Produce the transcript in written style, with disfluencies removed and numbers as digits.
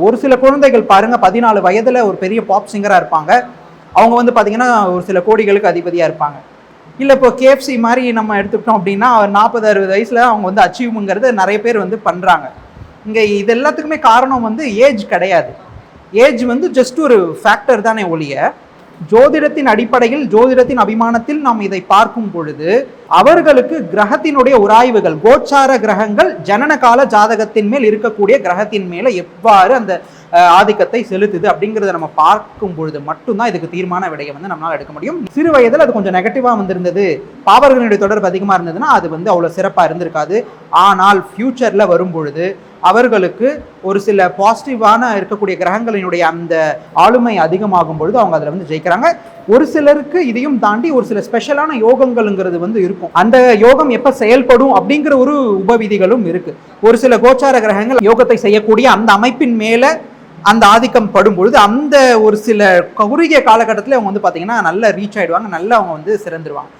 ஒரு சில குழந்தைகள் பாருங்க 14 வயதுல ஒரு பெரிய பாப் சிங்கரா இருப்பாங்க. அவங்க வந்து பாத்தீங்கன்னா ஒரு சில கோடிகளுக்கு அதிபதியா இருப்பாங்க. இல்ல இப்போ கேஎஃப்சி மாதிரி நம்ம எடுத்துக்கிட்டோம் அப்படின்னா 40-60 வயசுல அவங்க வந்து அச்சீவ்ங்கிறது நிறைய பேர் வந்து பண்றாங்க. இங்க இது எல்லாத்துக்குமே காரணம் வந்து ஏஜ் கிடையாது. ஏஜ் வந்து ஜஸ்ட் ஒரு ஃபேக்டர் தானே ஒழிய, ஜோதிடத்தின் அடிப்படையில் ஜோதிடத்தின் அபிமானத்தில் நாம் இதை பார்க்கும் பொழுது அவர்களுக்கு கிரகத்தினுடைய உராய்வுகள், கோச்சார கிரகங்கள் ஜனன கால ஜாதகத்தின் மேல் இருக்கக்கூடிய கிரகத்தின் மேல எவ்வாறு அந்த ஆதிக்கத்தை செலுத்துது அப்படிங்கிறத நம்ம பார்க்கும் பொழுது மட்டும்தான் இதுக்கு தீர்மான விடையை வந்து நம்மளால எடுக்க முடியும். சிறு வயதில் அது கொஞ்சம் நெகட்டிவா வந்திருந்தது, பாவர்களுடைய தொடர்பு அதிகமா இருந்ததுன்னா அது வந்து அவ்வளவு சிறப்பா இருந்திருக்காது. ஆனால் ஃபியூச்சர்ல வரும் பொழுது அவர்களுக்கு ஒரு சில பாசிட்டிவான இருக்கக்கூடிய கிரகங்களினுடைய அந்த ஆளுமை அதிகமாகும் பொழுது அவங்க அதில் வந்து ஜெயிக்கிறாங்க. ஒரு சிலருக்கு இதையும் தாண்டி ஒரு சில ஸ்பெஷலான யோகங்கள்ங்கிறது வந்து இருக்கும். அந்த யோகம் எப்ப செயல்படும் அப்படிங்கிற ஒரு உபவிதிகளும் இருக்கு. ஒரு சில கோச்சார கிரகங்கள் யோகத்தை செய்யக்கூடிய அந்த அமைப்பின் மேல அந்த ஆதிக்கம் படும் பொழுது அந்த ஒரு சில குறுகிய காலகட்டத்தில் அவங்க வந்து பார்த்தீங்கன்னா நல்லா ரீச் ஆயிடுவாங்க, நல்லா அவங்க வந்து சிறந்துருவாங்க.